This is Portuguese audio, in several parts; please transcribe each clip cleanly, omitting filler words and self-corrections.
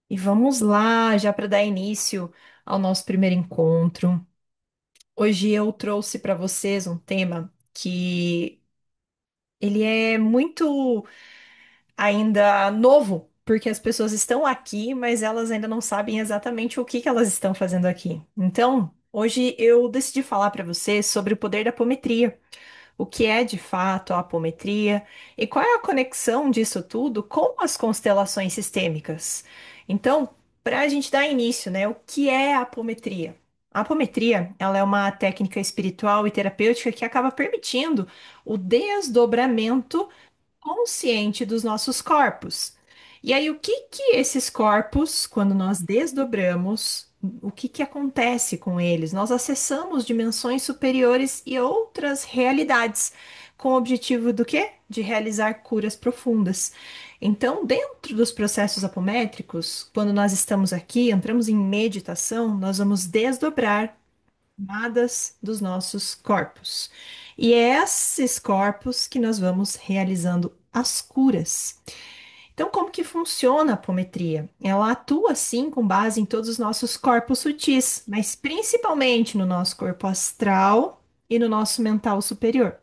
E vamos lá, já para dar início ao nosso primeiro encontro. Hoje eu trouxe para vocês um tema que ele é muito ainda novo, porque as pessoas estão aqui, mas elas ainda não sabem exatamente o que que elas estão fazendo aqui. Então, hoje eu decidi falar para vocês sobre o poder da apometria. O que é de fato a apometria e qual é a conexão disso tudo com as constelações sistêmicas. Então, para a gente dar início, né, o que é a apometria? A apometria, ela é uma técnica espiritual e terapêutica que acaba permitindo o desdobramento consciente dos nossos corpos. E aí, o que que esses corpos, quando nós desdobramos, o que que acontece com eles? Nós acessamos dimensões superiores e outras realidades, com o objetivo do quê? De realizar curas profundas. Então, dentro dos processos apométricos, quando nós estamos aqui, entramos em meditação, nós vamos desdobrar camadas dos nossos corpos. E é esses corpos que nós vamos realizando as curas. Então, como que funciona a apometria? Ela atua, sim, com base em todos os nossos corpos sutis, mas principalmente no nosso corpo astral e no nosso mental superior.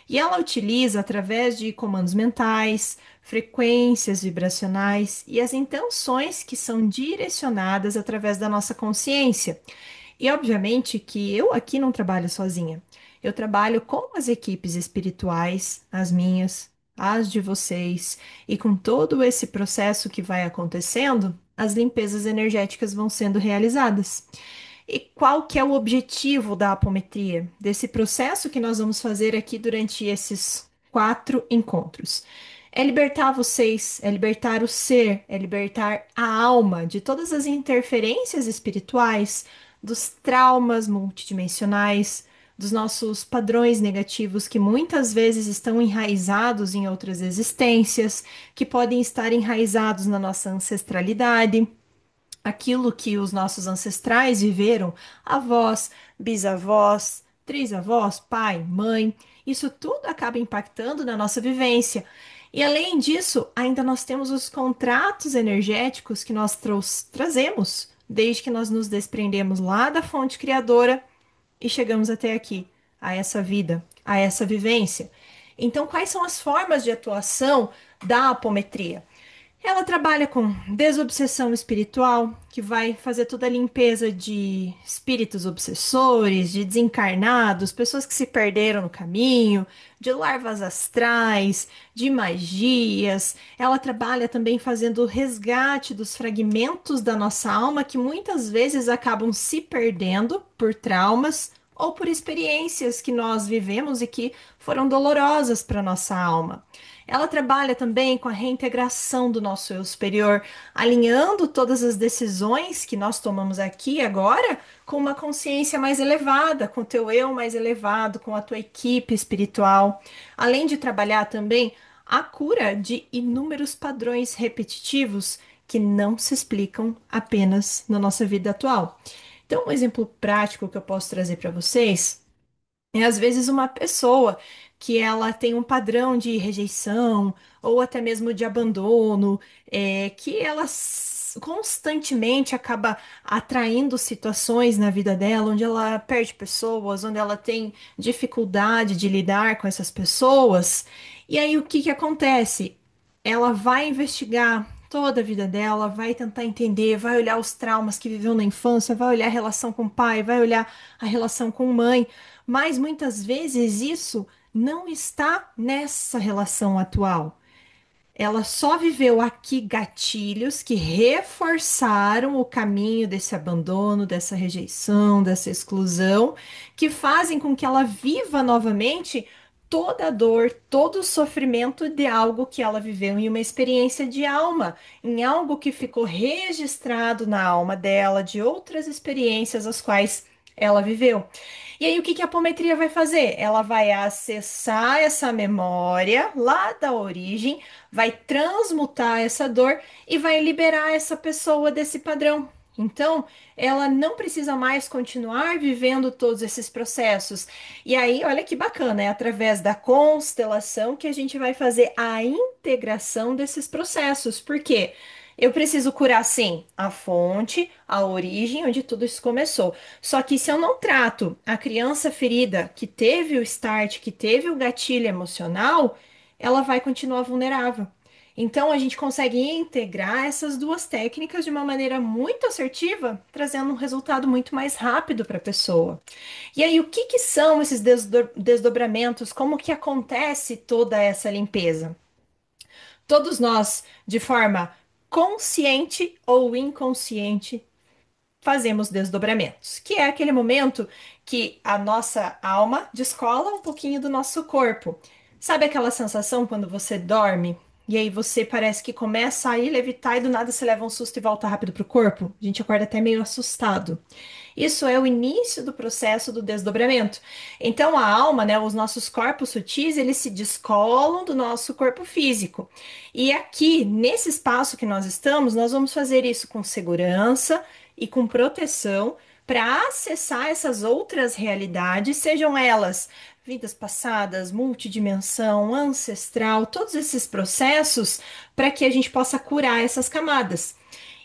E ela utiliza, através de comandos mentais, frequências vibracionais e as intenções que são direcionadas através da nossa consciência. E obviamente que eu aqui não trabalho sozinha. Eu trabalho com as equipes espirituais, as minhas, as de vocês, e com todo esse processo que vai acontecendo, as limpezas energéticas vão sendo realizadas. E qual que é o objetivo da apometria? Desse processo que nós vamos fazer aqui durante esses 4 encontros? É libertar vocês, é libertar o ser, é libertar a alma de todas as interferências espirituais, dos traumas multidimensionais, dos nossos padrões negativos que muitas vezes estão enraizados em outras existências, que podem estar enraizados na nossa ancestralidade, aquilo que os nossos ancestrais viveram, avós, bisavós, trisavós, pai, mãe, isso tudo acaba impactando na nossa vivência. E além disso, ainda nós temos os contratos energéticos que nós trazemos desde que nós nos desprendemos lá da fonte criadora e chegamos até aqui, a essa vida, a essa vivência. Então, quais são as formas de atuação da apometria? Ela trabalha com desobsessão espiritual, que vai fazer toda a limpeza de espíritos obsessores, de desencarnados, pessoas que se perderam no caminho, de larvas astrais, de magias. Ela trabalha também fazendo o resgate dos fragmentos da nossa alma que muitas vezes acabam se perdendo por traumas ou por experiências que nós vivemos e que foram dolorosas para nossa alma. Ela trabalha também com a reintegração do nosso eu superior, alinhando todas as decisões que nós tomamos aqui e agora com uma consciência mais elevada, com o teu eu mais elevado, com a tua equipe espiritual. Além de trabalhar também a cura de inúmeros padrões repetitivos que não se explicam apenas na nossa vida atual. Então, um exemplo prático que eu posso trazer para vocês é às vezes uma pessoa que ela tem um padrão de rejeição ou até mesmo de abandono, que ela constantemente acaba atraindo situações na vida dela onde ela perde pessoas, onde ela tem dificuldade de lidar com essas pessoas. E aí o que que acontece? Ela vai investigar toda a vida dela, vai tentar entender, vai olhar os traumas que viveu na infância, vai olhar a relação com o pai, vai olhar a relação com mãe, mas muitas vezes isso não está nessa relação atual. Ela só viveu aqui gatilhos que reforçaram o caminho desse abandono, dessa rejeição, dessa exclusão, que fazem com que ela viva novamente toda a dor, todo o sofrimento de algo que ela viveu em uma experiência de alma, em algo que ficou registrado na alma dela, de outras experiências as quais ela viveu. E aí, o que que a apometria vai fazer? Ela vai acessar essa memória lá da origem, vai transmutar essa dor e vai liberar essa pessoa desse padrão. Então, ela não precisa mais continuar vivendo todos esses processos. E aí, olha que bacana, é através da constelação que a gente vai fazer a integração desses processos. Por quê? Eu preciso curar, sim, a fonte, a origem onde tudo isso começou. Só que se eu não trato a criança ferida que teve o start, que teve o gatilho emocional, ela vai continuar vulnerável. Então, a gente consegue integrar essas duas técnicas de uma maneira muito assertiva, trazendo um resultado muito mais rápido para a pessoa. E aí, o que que são esses desdobramentos? Como que acontece toda essa limpeza? Todos nós, de forma consciente ou inconsciente, fazemos desdobramentos, que é aquele momento que a nossa alma descola um pouquinho do nosso corpo. Sabe aquela sensação quando você dorme e aí você parece que começa a ir levitar e do nada você leva um susto e volta rápido pro corpo? A gente acorda até meio assustado. Isso é o início do processo do desdobramento. Então, a alma, né, os nossos corpos sutis, eles se descolam do nosso corpo físico. E aqui, nesse espaço que nós estamos, nós vamos fazer isso com segurança e com proteção para acessar essas outras realidades, sejam elas vidas passadas, multidimensão, ancestral, todos esses processos, para que a gente possa curar essas camadas.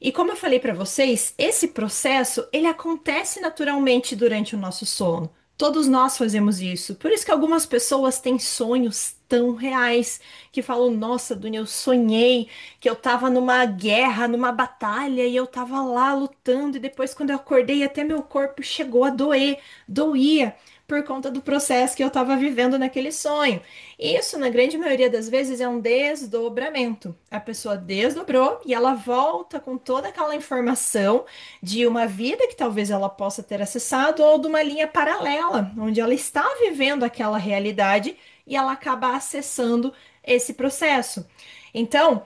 E como eu falei para vocês, esse processo ele acontece naturalmente durante o nosso sono. Todos nós fazemos isso. Por isso que algumas pessoas têm sonhos tão reais que falam: Nossa, Dunia, eu sonhei que eu estava numa guerra, numa batalha e eu estava lá lutando. E depois, quando eu acordei, até meu corpo chegou a doer, doía por conta do processo que eu estava vivendo naquele sonho. Isso, na grande maioria das vezes, é um desdobramento. A pessoa desdobrou e ela volta com toda aquela informação de uma vida que talvez ela possa ter acessado ou de uma linha paralela, onde ela está vivendo aquela realidade e ela acaba acessando esse processo. Então,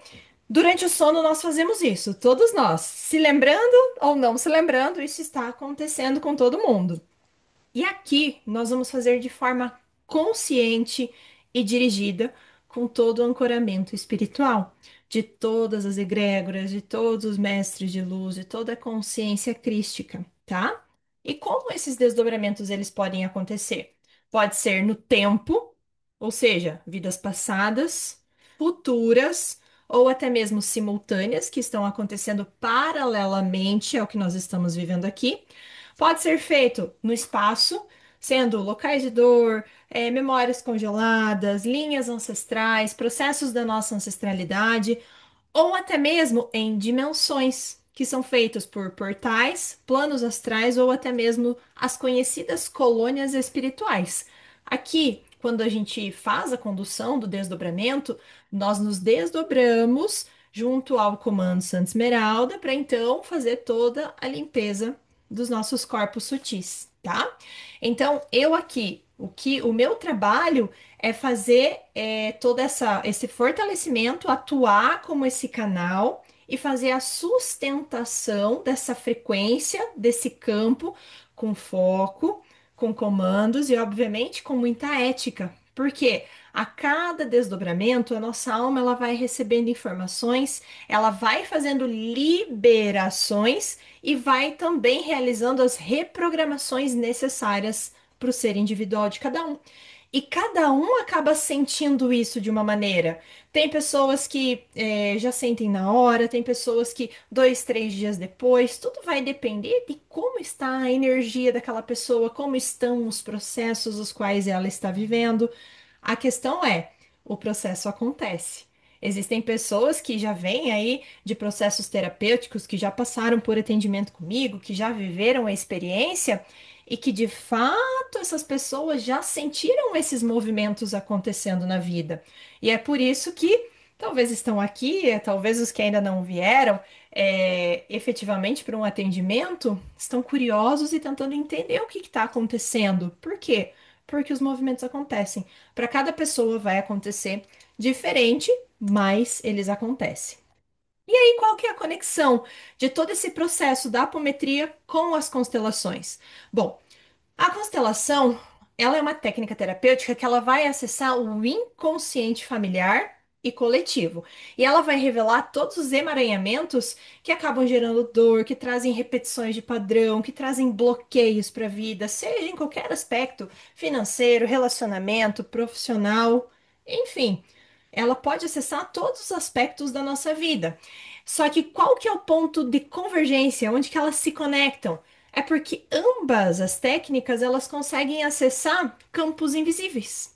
durante o sono, nós fazemos isso, todos nós, se lembrando ou não se lembrando, isso está acontecendo com todo mundo. E aqui nós vamos fazer de forma consciente e dirigida, com todo o ancoramento espiritual, de todas as egrégoras, de todos os mestres de luz, de toda a consciência crística, tá? E como esses desdobramentos eles podem acontecer? Pode ser no tempo, ou seja, vidas passadas, futuras ou até mesmo simultâneas que estão acontecendo paralelamente ao que nós estamos vivendo aqui. Pode ser feito no espaço, sendo locais de dor, memórias congeladas, linhas ancestrais, processos da nossa ancestralidade, ou até mesmo em dimensões, que são feitos por portais, planos astrais ou até mesmo as conhecidas colônias espirituais. Aqui, quando a gente faz a condução do desdobramento, nós nos desdobramos junto ao Comando Santa Esmeralda para então fazer toda a limpeza dos nossos corpos sutis, tá? Então, eu aqui, o meu trabalho é fazer todo esse fortalecimento, atuar como esse canal e fazer a sustentação dessa frequência, desse campo, com foco, com comandos e, obviamente, com muita ética. Porque a cada desdobramento, a nossa alma ela vai recebendo informações, ela vai fazendo liberações e vai também realizando as reprogramações necessárias para o ser individual de cada um. E cada um acaba sentindo isso de uma maneira. Tem pessoas que já sentem na hora, tem pessoas que 2, 3 dias depois. Tudo vai depender de como está a energia daquela pessoa, como estão os processos os quais ela está vivendo. A questão é, o processo acontece. Existem pessoas que já vêm aí de processos terapêuticos, que já passaram por atendimento comigo, que já viveram a experiência e que de fato essas pessoas já sentiram esses movimentos acontecendo na vida. E é por isso que talvez estão aqui, talvez os que ainda não vieram efetivamente para um atendimento, estão curiosos e tentando entender o que está acontecendo. Por quê? Porque os movimentos acontecem. Para cada pessoa vai acontecer diferente, mas eles acontecem. E aí, qual que é a conexão de todo esse processo da apometria com as constelações? Bom, a constelação, ela é uma técnica terapêutica que ela vai acessar o inconsciente familiar e coletivo. E ela vai revelar todos os emaranhamentos que acabam gerando dor, que trazem repetições de padrão, que trazem bloqueios para a vida, seja em qualquer aspecto, financeiro, relacionamento, profissional, enfim. ela pode acessar todos os aspectos da nossa vida. Só que qual que é o ponto de convergência, onde que elas se conectam? É porque ambas as técnicas elas conseguem acessar campos invisíveis.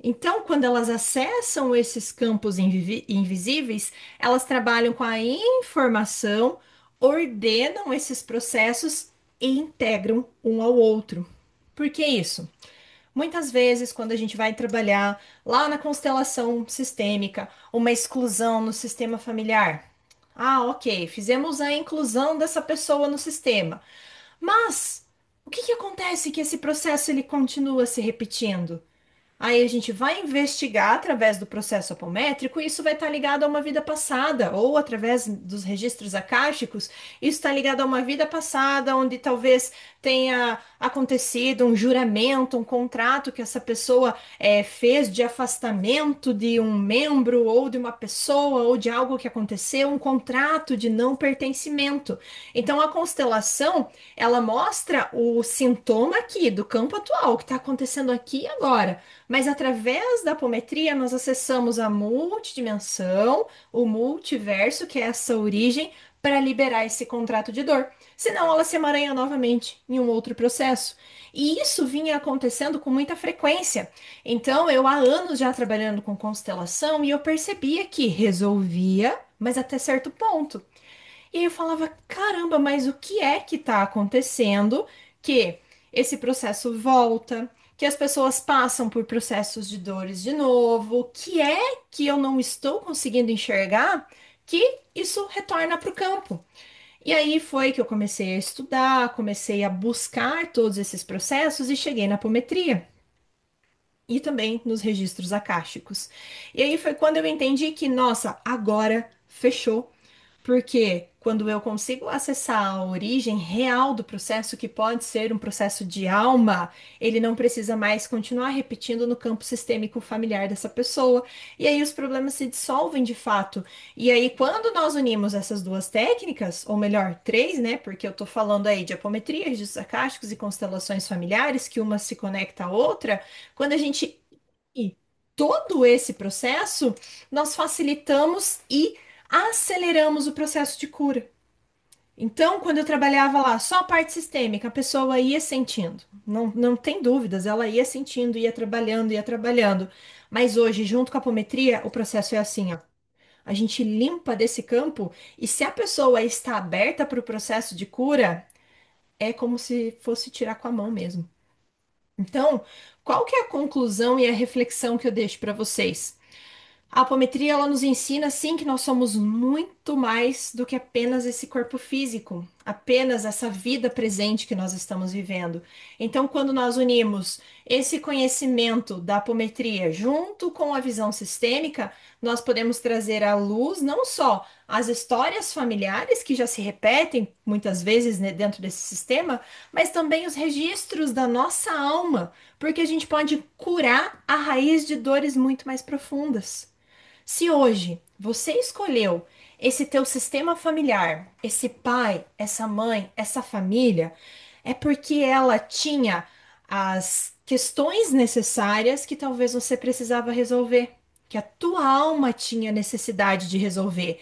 Então, quando elas acessam esses campos invisíveis, elas trabalham com a informação, ordenam esses processos e integram um ao outro. Por que isso? Muitas vezes, quando a gente vai trabalhar lá na constelação sistêmica, uma exclusão no sistema familiar. Ah, ok, fizemos a inclusão dessa pessoa no sistema. Mas o que que acontece que esse processo ele continua se repetindo? Aí a gente vai investigar através do processo apométrico, e isso vai estar ligado a uma vida passada, ou através dos registros akáshicos, isso está ligado a uma vida passada, onde talvez tenha acontecido um juramento, um contrato que essa pessoa fez de afastamento de um membro, ou de uma pessoa, ou de algo que aconteceu, um contrato de não pertencimento. Então a constelação, ela mostra o sintoma aqui, do campo atual, o que está acontecendo aqui e agora. Mas através da apometria, nós acessamos a multidimensão, o multiverso, que é essa origem, para liberar esse contrato de dor. Senão, ela se emaranha novamente em um outro processo. E isso vinha acontecendo com muita frequência. Então, eu há anos já trabalhando com constelação e eu percebia que resolvia, mas até certo ponto. E aí eu falava, caramba, mas o que é que está acontecendo que esse processo volta, que as pessoas passam por processos de dores de novo, o que é que eu não estou conseguindo enxergar que isso retorna para o campo? E aí foi que eu comecei a estudar, comecei a buscar todos esses processos e cheguei na apometria. E também nos registros akáshicos. E aí foi quando eu entendi que, nossa, agora fechou, porque quando eu consigo acessar a origem real do processo, que pode ser um processo de alma, ele não precisa mais continuar repetindo no campo sistêmico familiar dessa pessoa. E aí os problemas se dissolvem de fato. E aí, quando nós unimos essas duas técnicas, ou melhor, três, né? Porque eu tô falando aí de apometria, registros acásticos e constelações familiares, que uma se conecta à outra, quando a gente e todo esse processo, nós facilitamos e aceleramos o processo de cura. Então, quando eu trabalhava lá só a parte sistêmica, a pessoa ia sentindo, não tem dúvidas, ela ia sentindo, ia trabalhando, ia trabalhando. Mas hoje, junto com a apometria, o processo é assim, ó. A gente limpa desse campo e se a pessoa está aberta para o processo de cura, é como se fosse tirar com a mão mesmo. Então, qual que é a conclusão e a reflexão que eu deixo para vocês? A apometria ela nos ensina sim que nós somos muito mais do que apenas esse corpo físico, apenas essa vida presente que nós estamos vivendo. Então, quando nós unimos esse conhecimento da apometria junto com a visão sistêmica, nós podemos trazer à luz não só as histórias familiares que já se repetem muitas vezes, né, dentro desse sistema, mas também os registros da nossa alma, porque a gente pode curar a raiz de dores muito mais profundas. Se hoje você escolheu esse teu sistema familiar, esse pai, essa mãe, essa família, é porque ela tinha as questões necessárias que talvez você precisava resolver, que a tua alma tinha necessidade de resolver.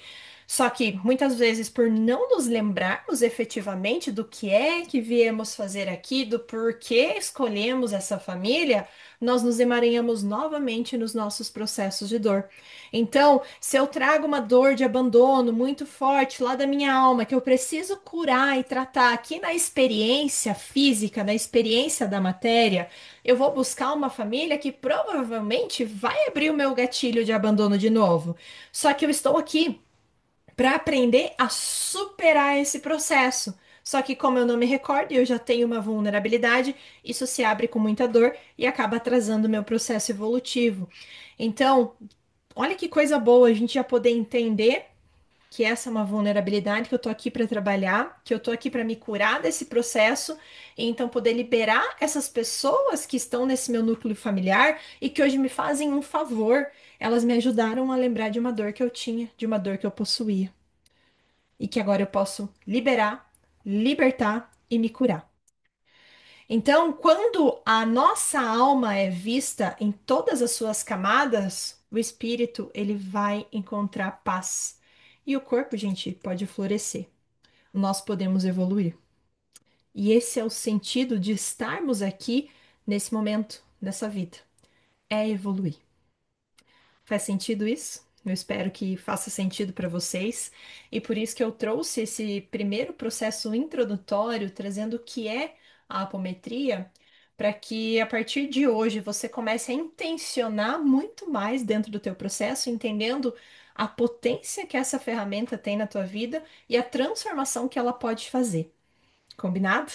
Só que muitas vezes, por não nos lembrarmos efetivamente do que é que viemos fazer aqui, do porquê escolhemos essa família, nós nos emaranhamos novamente nos nossos processos de dor. Então, se eu trago uma dor de abandono muito forte lá da minha alma, que eu preciso curar e tratar aqui na experiência física, na experiência da matéria, eu vou buscar uma família que provavelmente vai abrir o meu gatilho de abandono de novo. Só que eu estou aqui para aprender a superar esse processo. Só que, como eu não me recordo e eu já tenho uma vulnerabilidade, isso se abre com muita dor e acaba atrasando o meu processo evolutivo. Então, olha que coisa boa a gente já poder entender que essa é uma vulnerabilidade, que eu tô aqui para trabalhar, que eu tô aqui para me curar desse processo e então poder liberar essas pessoas que estão nesse meu núcleo familiar e que hoje me fazem um favor. Elas me ajudaram a lembrar de uma dor que eu tinha, de uma dor que eu possuía e que agora eu posso liberar, libertar e me curar. Então, quando a nossa alma é vista em todas as suas camadas, o espírito ele vai encontrar paz. E o corpo, gente, pode florescer. Nós podemos evoluir. E esse é o sentido de estarmos aqui nesse momento, nessa vida. É evoluir. Faz sentido isso? Eu espero que faça sentido para vocês. E por isso que eu trouxe esse primeiro processo introdutório, trazendo o que é a apometria, para que a partir de hoje você comece a intencionar muito mais dentro do teu processo, entendendo a potência que essa ferramenta tem na tua vida e a transformação que ela pode fazer. Combinado?